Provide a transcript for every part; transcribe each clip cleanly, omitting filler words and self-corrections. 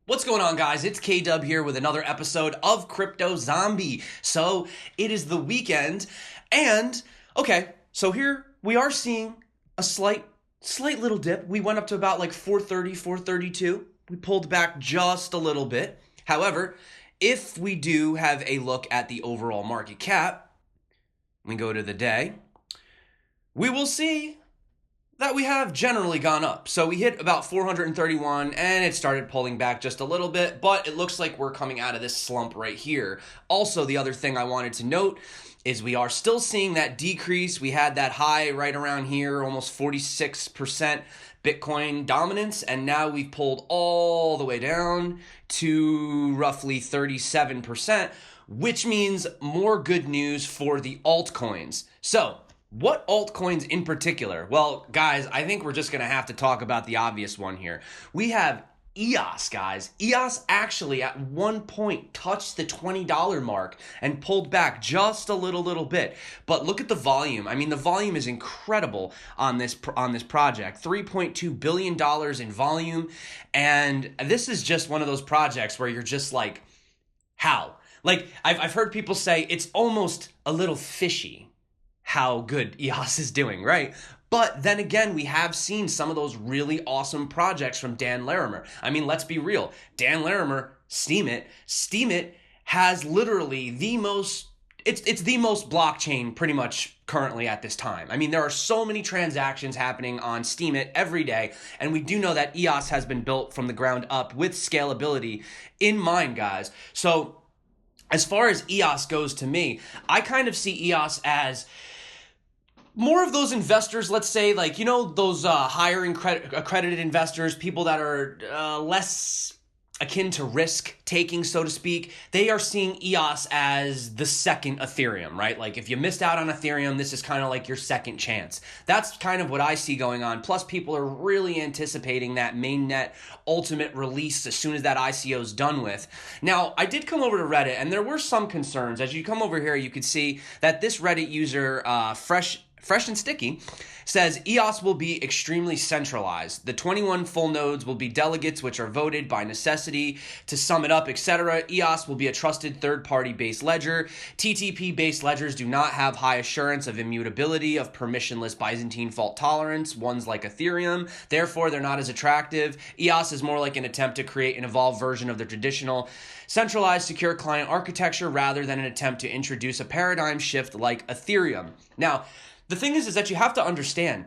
What's going on, guys? It's K-Dub here with another episode of Crypto Zombie. So it is the weekend, and okay, so here we are seeing a slight little dip. We went up to about like 430, 432. We pulled back just a little bit. However, if we do have a look at the overall market cap, we go to the day, we will see that we have generally gone up. So we hit about 431 and it started pulling back just a little bit, but it looks like we're coming out of this slump right here. Also, the other thing I wanted to note is we are still seeing that decrease. We had that high right around here, almost 46% Bitcoin dominance, and now we've pulled all the way down to roughly 37%, which means more good news for the altcoins. So, what altcoins in particular? Well, guys, I think we're just going to have to talk about the obvious one here. We have EOS, guys. EOS actually at one point touched the $20 mark and pulled back just a little bit. But look at the volume. I mean, the volume is incredible on this project. $3.2 billion in volume. And this is just one of those projects where you're just like, how? Like, I've heard people say it's almost a little fishy how good EOS is doing, right? But then again, we have seen some of those really awesome projects from Dan Larimer. I mean, let's be real. Dan Larimer, Steemit has literally the most, it's the most blockchain pretty much currently at this time. I mean, there are so many transactions happening on Steemit every day, and we do know that EOS has been built from the ground up with scalability in mind, guys. So as far as EOS goes to me, I kind of see EOS as more of those investors, let's say, like, you know, those higher accredited investors, people that are less akin to risk taking, so to speak. They are seeing EOS as the second Ethereum, right? Like, if you missed out on Ethereum, this is kind of like your second chance. That's kind of what I see going on. Plus, people are really anticipating that mainnet ultimate release as soon as that ICO is done with. Now, I did come over to Reddit, and there were some concerns. As you come over here, you could see that this Reddit user, Fresh and Sticky, says EOS will be extremely centralized. The 21 full nodes will be delegates which are voted by necessity. To sum it up, etc., EOS will be a trusted third-party based ledger. TTP-based ledgers do not have high assurance of immutability, of permissionless Byzantine fault tolerance, ones like Ethereum. Therefore, they're not as attractive. EOS is more like an attempt to create an evolved version of the traditional centralized secure client architecture rather than an attempt to introduce a paradigm shift like Ethereum. Now, the thing is that you have to understand,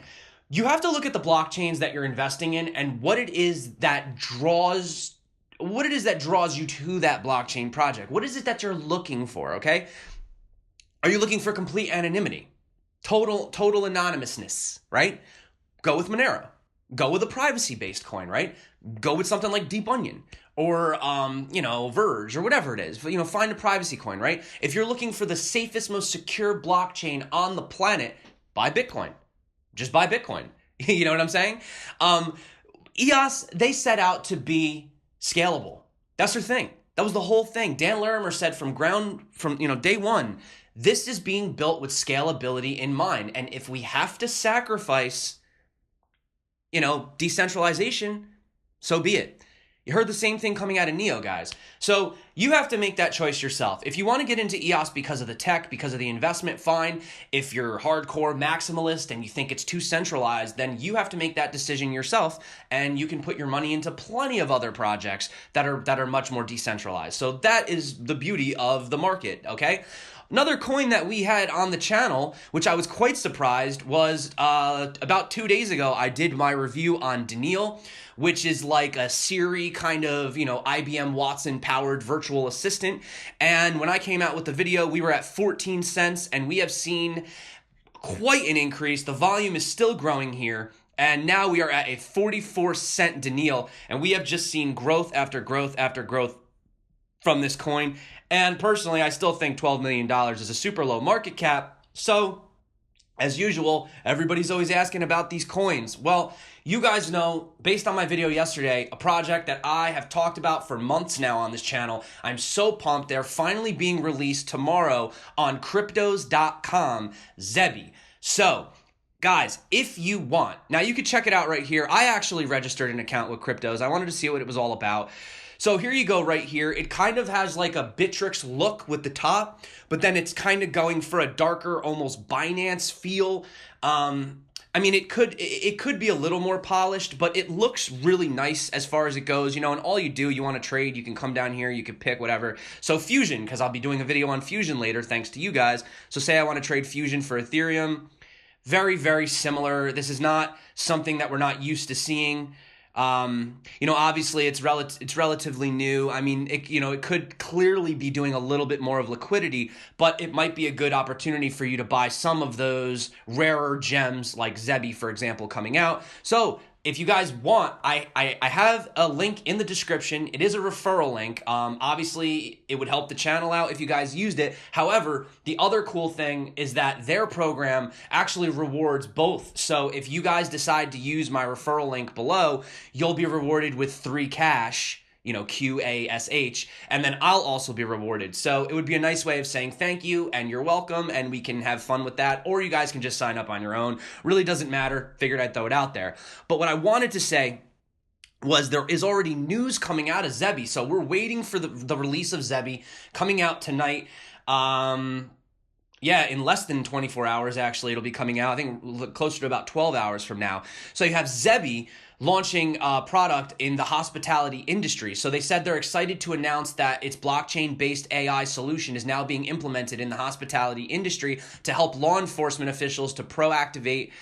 you have to look at the blockchains that you're investing in and what it is that draws you to that blockchain project. What is it that you're looking for, okay? Are you looking for complete anonymity? Total anonymousness, right? Go with Monero. Go with a privacy-based coin, right? Go with something like Deep Onion or, Verge or whatever it is. Find a privacy coin, right? If you're looking for the safest, most secure blockchain on the planet, buy Bitcoin. Just buy Bitcoin. You know what I'm saying? EOS, they set out to be scalable. That's their thing. That was the whole thing. Dan Larimer said from day one, this is being built with scalability in mind. And if we have to sacrifice, decentralization, so be it. You heard the same thing coming out of Neo, guys. So you have to make that choice yourself. If you want to get into EOS because of the tech, because of the investment, fine. If you're hardcore maximalist and you think it's too centralized, then you have to make that decision yourself, and you can put your money into plenty of other projects that are much more decentralized. So that is the beauty of the market, okay? Another coin that we had on the channel, which I was quite surprised, was about 2 days ago, I did my review on Daniil, which is like a Siri kind of, IBM Watson powered virtual assistant. And when I came out with the video, we were at 14 cents, and we have seen quite an increase. The volume is still growing here. And now we are at a 44-cent Daniil, and we have just seen growth after growth after growth from this coin. And personally, I still think $12 million is a super low market cap. So, as usual, everybody's always asking about these coins. Well, you guys know, based on my video yesterday, a project that I have talked about for months now on this channel. I'm so pumped. They're finally being released tomorrow on Cryptos.com, ZEBI. So, guys, if you want, now you could check it out right here. I actually registered an account with Qryptos. I wanted to see what it was all about. So here you go right here. It kind of has like a Bittrex look with the top, but then it's kind of going for a darker, almost Binance feel. I mean, it could be a little more polished, but it looks really nice as far as it goes, you know, and all you do, you want to trade, you can come down here, you can pick whatever. So Fusion, because I'll be doing a video on Fusion later, thanks to you guys. So say I want to trade Fusion for Ethereum. Very, very similar. This is not something that we're not used to seeing. You know, obviously it's relatively new. I mean, it could clearly be doing a little bit more of liquidity, but it might be a good opportunity for you to buy some of those rarer gems like ZEBI, for example, coming out. So if you guys want, I have a link in the description. It is a referral link. Obviously, it would help the channel out if you guys used it. However, the other cool thing is that their program actually rewards both. So if you guys decide to use my referral link below, you'll be rewarded with 3 cash, you know, QASH, and then I'll also be rewarded. So it would be a nice way of saying thank you and you're welcome, and we can have fun with that, or you guys can just sign up on your own. Really doesn't matter. Figured I'd throw it out there. But what I wanted to say was there is already news coming out of ZEBI. So we're waiting for the release of ZEBI coming out tonight. Yeah, in less than 24 hours, actually, it'll be coming out. I think closer to about 12 hours from now. So you have ZEBI launching a product in the hospitality industry. So they said they're excited to announce that its blockchain-based AI solution is now being implemented in the hospitality industry to help law enforcement officials to proactivate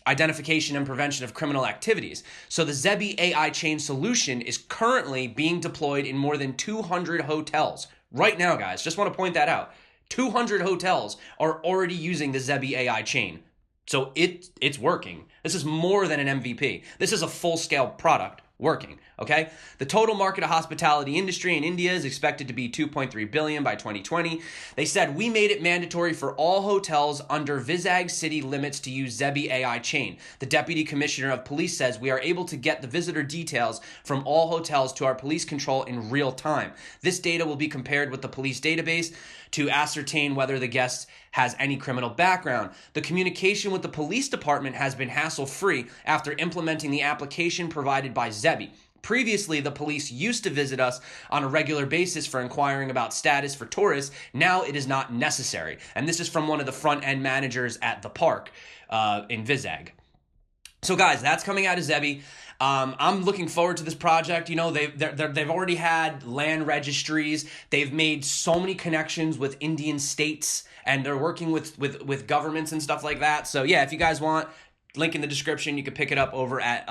identification and prevention of criminal activities. So the ZEBI AI chain solution is currently being deployed in more than 200 hotels. Right now, guys, just want to point that out. 200 hotels are already using the ZEBI AI chain. So it's working. This is more than an MVP. This is a full-scale product working, okay? The total market of hospitality industry in India is expected to be 2.3 billion by 2020. They said, we made it mandatory for all hotels under Vizag city limits to use ZEBI AI chain. The Deputy Commissioner of Police says we are able to get the visitor details from all hotels to our police control in real time. This data will be compared with the police database to ascertain whether the guest has any criminal background. The communication with the police department has been hassle-free after implementing the application provided by ZEBI. Previously, the police used to visit us on a regular basis for inquiring about status for tourists. Now it is not necessary. And this is from one of the front-end managers at the park in Vizag. So guys, that's coming out of ZEBI. I'm looking forward to this project. You know, they've already had land registries. They've made so many connections with Indian states, and they're working with governments and stuff like that. So yeah, if you guys want, link in the description. You can pick it up over at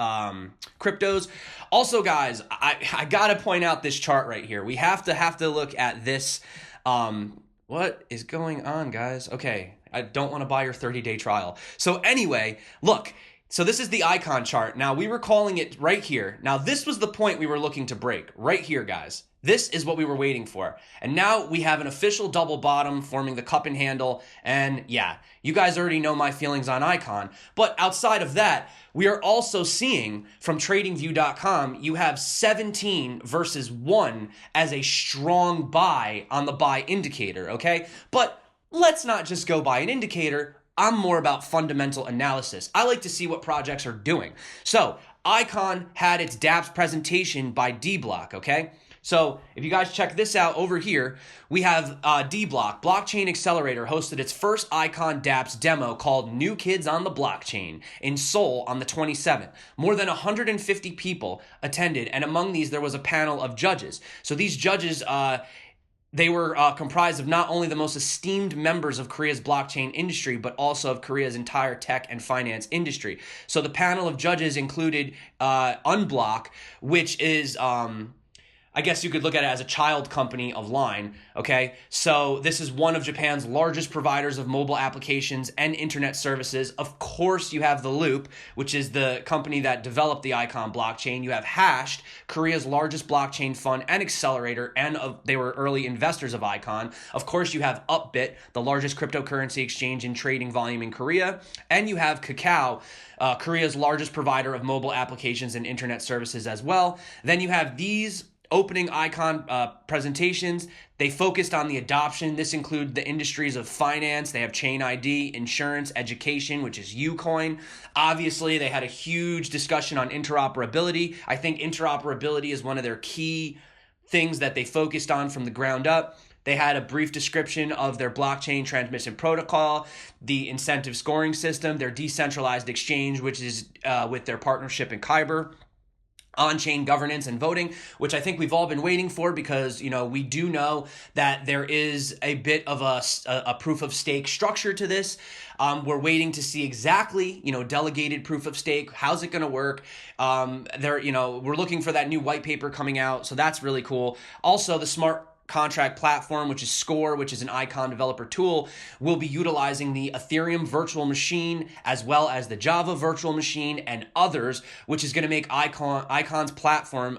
Qryptos. Also, guys, I gotta point out this chart right here. We have to look at this. What is going on, guys? Okay, I don't want to buy your 30-day trial. So anyway, look. So this is the icon chart. Now, we were calling it right here. Now, this was the point we were looking to break. Right here, guys. This is what we were waiting for. And now we have an official double bottom forming the cup and handle. And yeah, you guys already know my feelings on icon. But outside of that, we are also seeing from TradingView.com, you have 17 versus 1 as a strong buy on the buy indicator, okay? But let's not just go by an indicator. I'm more about fundamental analysis. I like to see what projects are doing. So Icon had its dApps presentation by Deblock, okay? So if you guys check this out over here, we have Deblock, Blockchain Accelerator, hosted its first Icon dApps demo called New Kids on the Blockchain in Seoul on the 27th. More than 150 people attended, and among these there was a panel of judges. So these judges, they were comprised of not only the most esteemed members of Korea's blockchain industry, but also of Korea's entire tech and finance industry. So the panel of judges included Unblock, which is, I guess you could look at it as a child company of Line, okay? So this is one of Japan's largest providers of mobile applications and internet services. Of course, you have The Loop, which is the company that developed the Icon blockchain. You have Hashed, Korea's largest blockchain fund and accelerator, and they were early investors of Icon. Of course, you have Upbit, the largest cryptocurrency exchange in trading volume in Korea. And you have Kakao, Korea's largest provider of mobile applications and internet services as well. Then you have these opening icon presentations, they focused on the adoption. This includes the industries of finance. They have Chain ID, insurance, education, which is Ucoin. Obviously, they had a huge discussion on interoperability. I think interoperability is one of their key things that they focused on from the ground up. They had a brief description of their blockchain transmission protocol, the incentive scoring system, their decentralized exchange, which is with their partnership in Kyber, on-chain governance and voting, which I think we've all been waiting for, because we do know that there is a bit of a proof of stake structure to this. We're waiting to see exactly delegated proof of stake. How's it going to work? We're looking for that new white paper coming out, so that's really cool. Also, the smart contract platform, which is Score, which is an Icon developer tool, will be utilizing the Ethereum virtual machine as well as the Java virtual machine and others, which is going to make Icon's platform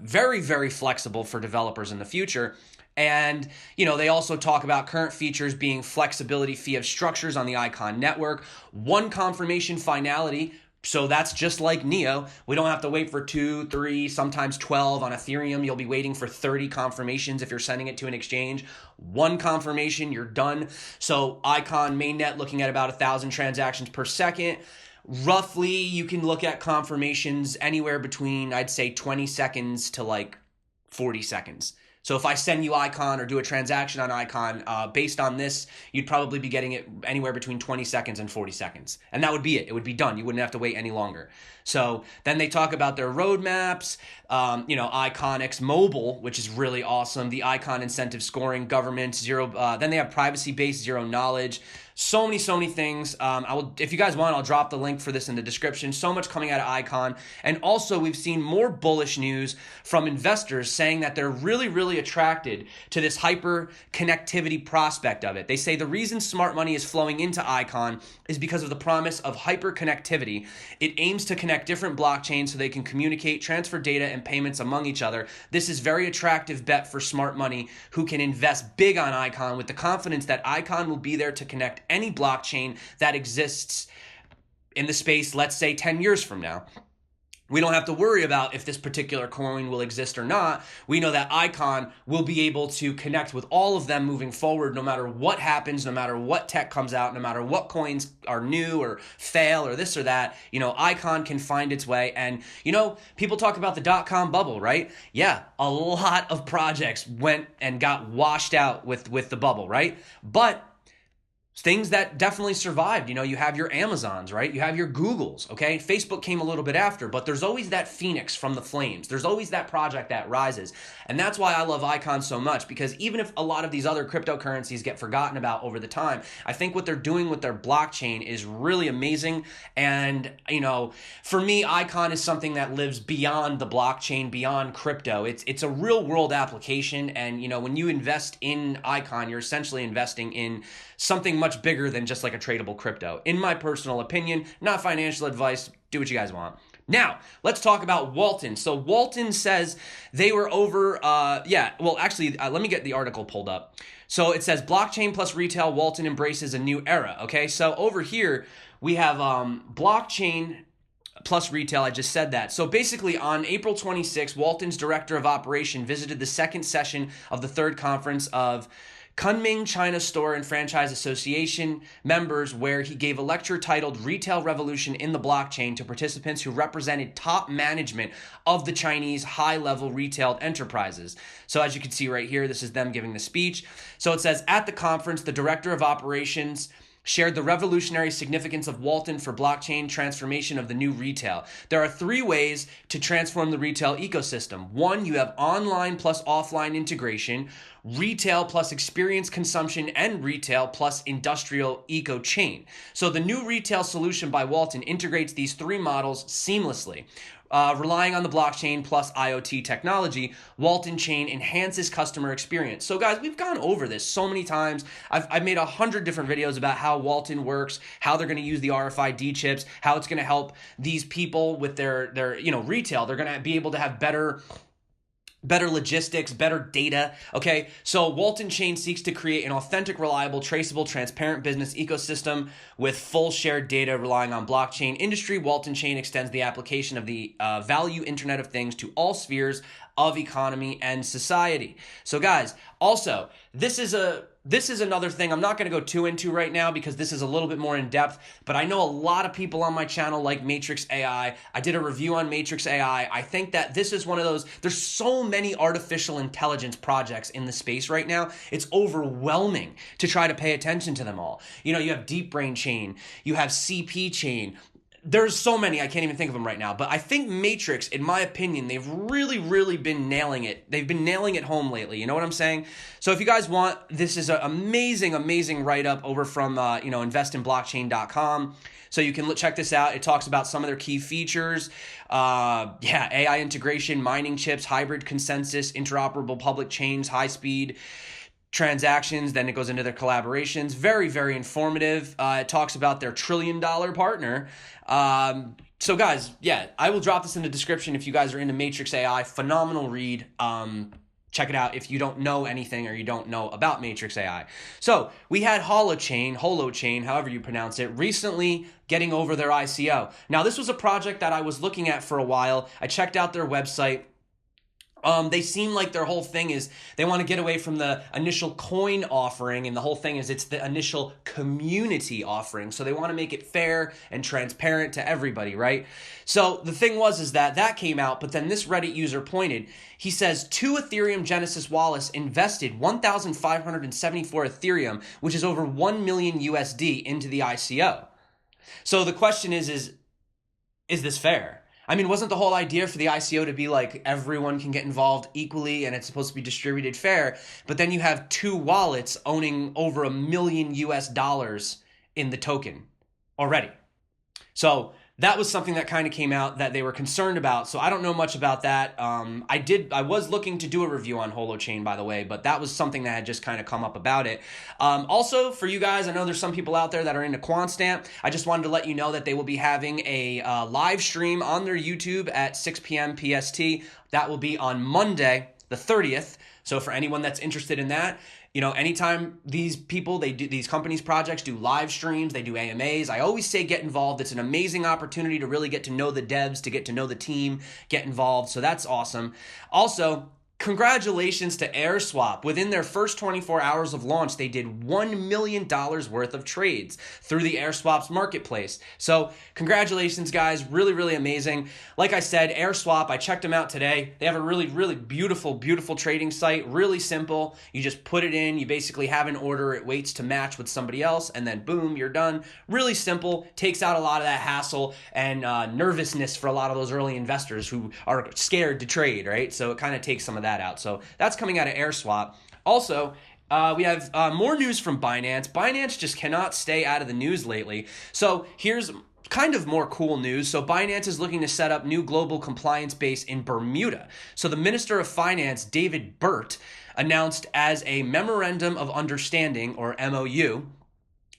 very, very flexible for developers in the future. And, they also talk about current features being flexibility fiat structures on the Icon network, one confirmation finality. So that's just like Neo. We don't have to wait for 2, 3, sometimes 12 on Ethereum. You'll be waiting for 30 confirmations if you're sending it to an exchange. One confirmation, you're done. So Icon mainnet looking at about 1,000 transactions per second. Roughly, you can look at confirmations anywhere between, I'd say, 20 seconds to like 40 seconds. So if I send you Icon or do a transaction on Icon, based on this, you'd probably be getting it anywhere between 20 seconds and 40 seconds. And that would be it. It would be done. You wouldn't have to wait any longer. So then they talk about their roadmaps, Icon Mobile, which is really awesome. The Icon incentive scoring, government, then they have privacy-based zero knowledge. So many things. If you guys want, I'll drop the link for this in the description. So much coming out of Icon. And also, we've seen more bullish news from investors saying that they're really, really attracted to this hyper connectivity prospect of it. They say the reason smart money is flowing into Icon is because of the promise of hyper connectivity. It aims to connect different blockchains so they can communicate, transfer data, and payments among each other. This is very attractive bet for smart money who can invest big on Icon with the confidence that Icon will be there to connect any blockchain that exists in the space, let's say 10 years from now. We don't have to worry about if this particular coin will exist or not. We know that Icon will be able to connect with all of them moving forward, no matter what happens, no matter what tech comes out, no matter what coins are new or fail or this or that. Icon can find its way. And, people talk about the .com bubble, right? Yeah, a lot of projects went and got washed out with the bubble, right? But things that definitely survived. You have your Amazons, right? You have your Googles, okay? Facebook came a little bit after, but there's always that phoenix from the flames. There's always that project that rises. And that's why I love Icon so much, because even if a lot of these other cryptocurrencies get forgotten about over the time, I think what they're doing with their blockchain is really amazing. And, for me, Icon is something that lives beyond the blockchain, beyond crypto. It's a real world application. And, when you invest in Icon, you're essentially investing in something much bigger than just like a tradable crypto. In my personal opinion, not financial advice. Do what you guys want. Now, let's talk about Walton. So Walton says they were over, let me get the article pulled up. So it says blockchain plus retail, Walton embraces a new era. Okay, so over here we have blockchain plus retail. I just said that. So basically on April 26, Walton's director of operation visited the second session of the third conference of Kunming China Store and Franchise Association members, where he gave a lecture titled Retail Revolution in the Blockchain to participants who represented top management of the Chinese high-level retail enterprises. So as you can see right here, this is them giving the speech. So it says, at the conference, the director of operations shared the revolutionary significance of Walton for blockchain transformation of the new retail. There are 3 ways to transform the retail ecosystem. 1, you have online plus offline integration, retail plus experience consumption, and retail plus industrial eco chain. So the new retail solution by Walton integrates these 3 models seamlessly. Relying on the blockchain plus IoT technology, Waltonchain enhances customer experience. So guys, we've gone over this so many times. I've made 100 different videos about how Walton works, how they're going to use the RFID chips, how it's going to help these people with their retail. They're going to be able to have better better logistics, better data. Okay, so Waltonchain seeks to create an authentic, reliable, traceable, transparent business ecosystem with full shared data relying on blockchain industry. Waltonchain extends the application of the value Internet of Things to all spheres of economy and society. So guys, also, this is another thing I'm not going to go too into right now because this is a little bit more in depth, but I know a lot of people on my channel like Matrix AI. I did a review on Matrix AI. I think that this is one of those, there's so many artificial intelligence projects in the space right now. It's overwhelming to try to pay attention to them all. You know, you have Deep Brain Chain, you have CP Chain. There's so many, I can't even think of them right now. But I think Matrix, in my opinion, they've really been nailing it. They've been nailing it home lately. You know what I'm saying? So if you guys want, this is an amazing write-up over from, investinblockchain.com. So you can check this out. It talks about some of their key features. AI integration, mining chips, hybrid consensus, interoperable public chains, high-speed transactions. Then it goes into their collaborations. Very informative. It talks about their $1 trillion partner. So guys, yeah, I will drop this in the description if you guys are into Matrix AI. Phenomenal read. Check it out if you don't know anything or you don't know about Matrix AI. So we had Holochain, however you pronounce it, recently getting over their ICO. Now this was a project that I was looking at for a while. I checked out their website. They seem like their whole thing is they want to get away from the initial coin offering, and the whole thing is it's the initial community offering. So they want to make it fair and transparent to everybody, right? So the thing is that came out, but then this Reddit user pointed, he says 2 Ethereum Genesis wallets invested 1,574 Ethereum, which is over 1 million USD into the ICO. So the question is this fair? I mean, wasn't the whole idea for the ICO to be like everyone can get involved equally and it's supposed to be distributed fair? But then you have 2 wallets owning over $1 million in the token already. So that was something that kind of came out that they were concerned about. So I don't know much about that. I was looking to do a review on Holochain, by the way, but that was something that had just kind of come up about it. Also, for you guys, I know there's some people out there that are into Quantstamp. I just wanted to let you know that they will be having a live stream on their YouTube at 6 p.m. PST. That will be on Monday, the 30th. So for anyone that's interested in that, you know, anytime these companies, projects do live streams, they do AMAs, I always say get involved. It's an amazing opportunity to really get to know the devs, to get to know the team, get involved. So that's awesome. Also, congratulations to Airswap. Within their first 24 hours of launch, they did $1 million worth of trades through the Airswap's marketplace. So congratulations, guys. Really amazing. Like I said, Airswap, I checked them out today. They have a really beautiful trading site. Really simple. You just put it in. You basically have an order. It waits to match with somebody else, and then boom, you're done. Really simple. Takes out a lot of that hassle and nervousness for a lot of those early investors who are scared to trade, right? So it kind of takes some of that out. So that's coming out of Airswap. Also, we have more news from Binance. Binance just cannot stay out of the news lately. So here's kind of more cool news. So Binance is looking to set up new global compliance base in Bermuda. So the Minister of Finance, David Burt, announced as a Memorandum of Understanding, or MOU,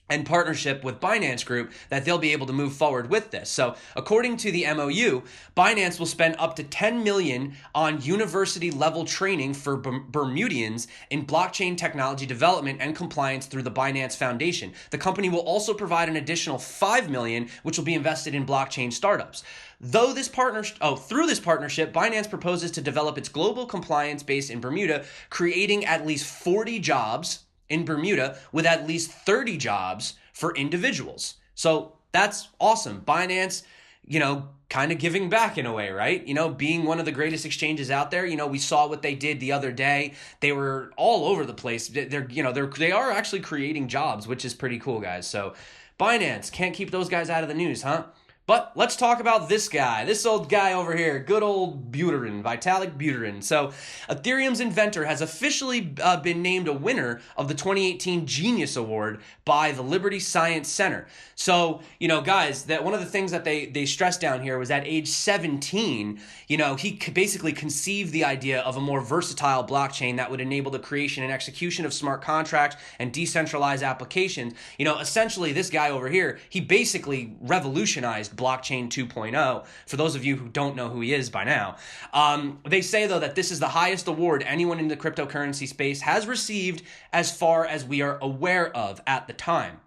and partnership with Binance Group that they'll be able to move forward with this. So according to the MOU, Binance will spend up to $10 million on university level training for Bermudians in blockchain technology development and compliance through the Binance Foundation. The company will also provide an additional $5 million, which will be invested in blockchain startups. Through this partnership, Binance proposes to develop its global compliance base in Bermuda, creating at least 40 jobs in Bermuda with at least 30 jobs for individuals. So that's awesome. Binance, you know, kind of giving back in a way, right? You know, being one of the greatest exchanges out there. You know, we saw what they did the other day. They were all over the place. They are actually creating jobs, which is pretty cool, guys. So Binance, can't keep those guys out of the news, huh? But let's talk about this guy, this old guy over here, good old Buterin, Vitalik Buterin. So Ethereum's inventor has officially been named a winner of the 2018 Genius Award by the Liberty Science Center. So, you know, guys, that one of the things that they stressed down here was at age 17, you know, he basically conceived the idea of a more versatile blockchain that would enable the creation and execution of smart contracts and decentralized applications. You know, essentially this guy over here, he basically revolutionized blockchain 2.0, for those of you who don't know who he is by now. They say, though, that this is the highest award anyone in the cryptocurrency space has received as far as we are aware of at the time.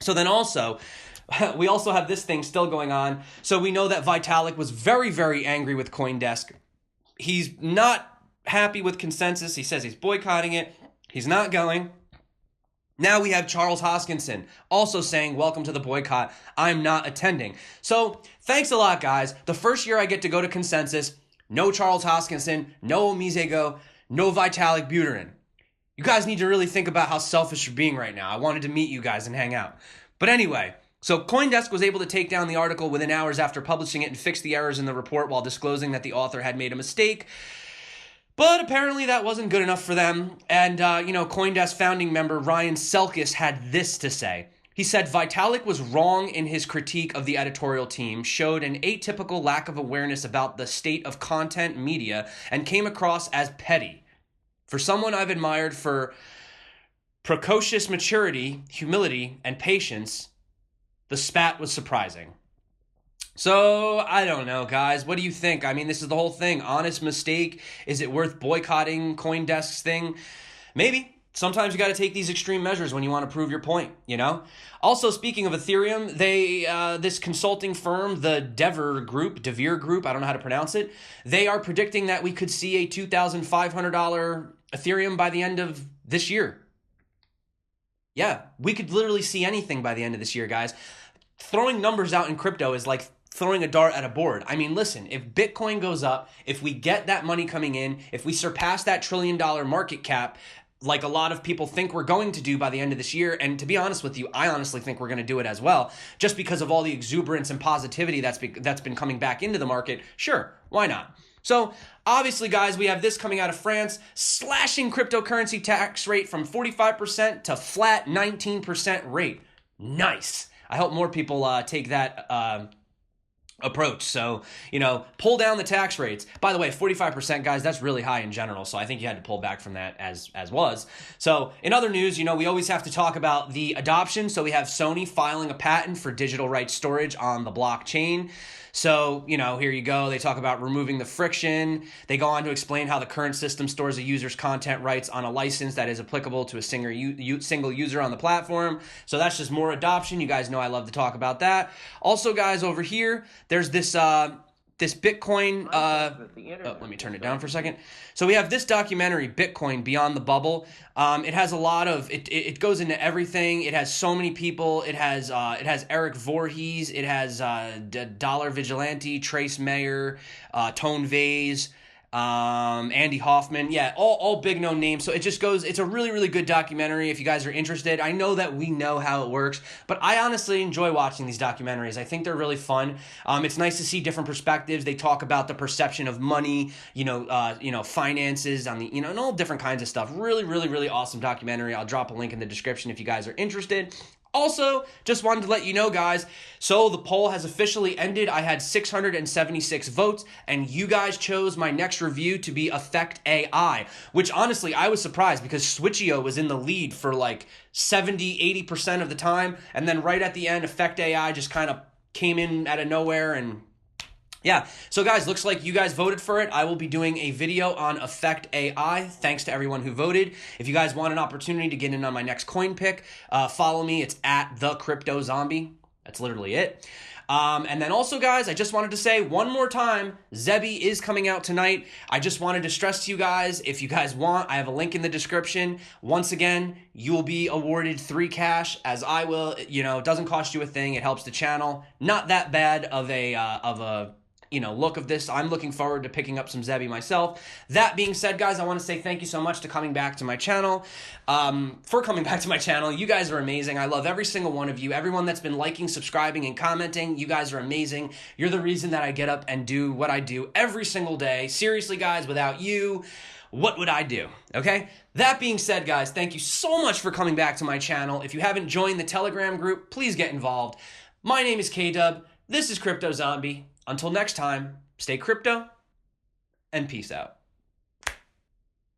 So then also, we also have this thing still going on. So we know that Vitalik was very, very angry with CoinDesk. He's not happy with consensus. He says he's boycotting it. He's not going. Now we have Charles Hoskinson also saying, welcome to the boycott. I'm not attending. So thanks a lot, guys. The first year I get to go to consensus, no Charles Hoskinson, no OmiseGO, no Vitalik Buterin. You guys need to really think about how selfish you're being right now. I wanted to meet you guys and hang out. But anyway, so CoinDesk was able to take down the article within hours after publishing it and fix the errors in the report while disclosing that the author had made a mistake. But apparently that wasn't good enough for them. And, CoinDesk founding member Ryan Selkis had this to say. He said Vitalik was wrong in his critique of the editorial team, showed an atypical lack of awareness about the state of content media, and came across as petty. For someone I've admired for precocious maturity, humility, and patience, the spat was surprising. So, I don't know, guys. What do you think? I mean, this is the whole thing. Honest mistake? Is it worth boycotting CoinDesk's thing? Maybe. Sometimes you got to take these extreme measures when you want to prove your point, you know? Also, speaking of Ethereum, this consulting firm, the Devere Group, I don't know how to pronounce it, they are predicting that we could see a $2,500 Ethereum by the end of this year. Yeah, we could literally see anything by the end of this year, guys. Throwing numbers out in crypto is like throwing a dart at a board. I mean, listen, if Bitcoin goes up, if we get that money coming in, if we surpass that $1 trillion market cap, like a lot of people think we're going to do by the end of this year, and to be honest with you, I honestly think we're going to do it as well, just because of all the exuberance and positivity that's been coming back into the market. Sure, why not? So obviously, guys, we have this coming out of France, slashing cryptocurrency tax rate from 45% to flat 19% rate. Nice. I hope more people take that approach. So, pull down the tax rates. By the way, 45%, guys, that's really high in general. So I think you had to pull back from that as was. So in other news, we always have to talk about the adoption. So we have Sony filing a patent for digital rights storage on the blockchain. So, here you go. They talk about removing the friction. They go on to explain how the current system stores a user's content rights on a license that is applicable to a single user on the platform. So that's just more adoption. You guys know I love to talk about that. Also, guys, over here, there's this Bitcoin, let me turn it down for a second. So we have this documentary, Bitcoin Beyond the Bubble. It has a lot of, it goes into everything. It has so many people. It has Eric Voorhees. It has Dollar Vigilante, Trace Mayer, Tone Vase, Andy Hoffman. Yeah, all big known names. So it just goes, it's a really, really good documentary if you guys are interested. I know that we know how it works, but I honestly enjoy watching these documentaries. I think they're really fun. It's nice to see different perspectives. They talk about the perception of money, finances on the, and all different kinds of stuff. Really, really, really awesome documentary. I'll drop a link in the description if you guys are interested. Also, just wanted to let you know, guys, so the poll has officially ended. I had 676 votes, and you guys chose my next review to be Effect AI, which honestly, I was surprised because Switcheo was in the lead for like 70-80% of the time, and then right at the end, Effect AI just kind of came in out of nowhere, and yeah, so guys, looks like you guys voted for it. I will be doing a video on Effect AI. Thanks to everyone who voted. If you guys want an opportunity to get in on my next coin pick, follow me. It's at the Crypto Zombie. That's literally it. And then also, guys, I just wanted to say one more time, ZEBI is coming out tonight. I just wanted to stress to you guys, if you guys want, I have a link in the description. Once again, you will be awarded 3 cash, as I will. It doesn't cost you a thing. It helps the channel. Not that bad of a look of this. I'm looking forward to picking up some ZEBI myself. That being said, guys, I want to say thank you so much for coming back to my channel. You guys are amazing. I love every single one of you. Everyone that's been liking, subscribing, and commenting, you guys are amazing. You're the reason that I get up and do what I do every single day. Seriously, guys, without you, what would I do? Okay? That being said, guys, thank you so much for coming back to my channel. If you haven't joined the Telegram group, please get involved. My name is K-Dub. This is Crypto Zombie. Until next time, stay crypto and peace out.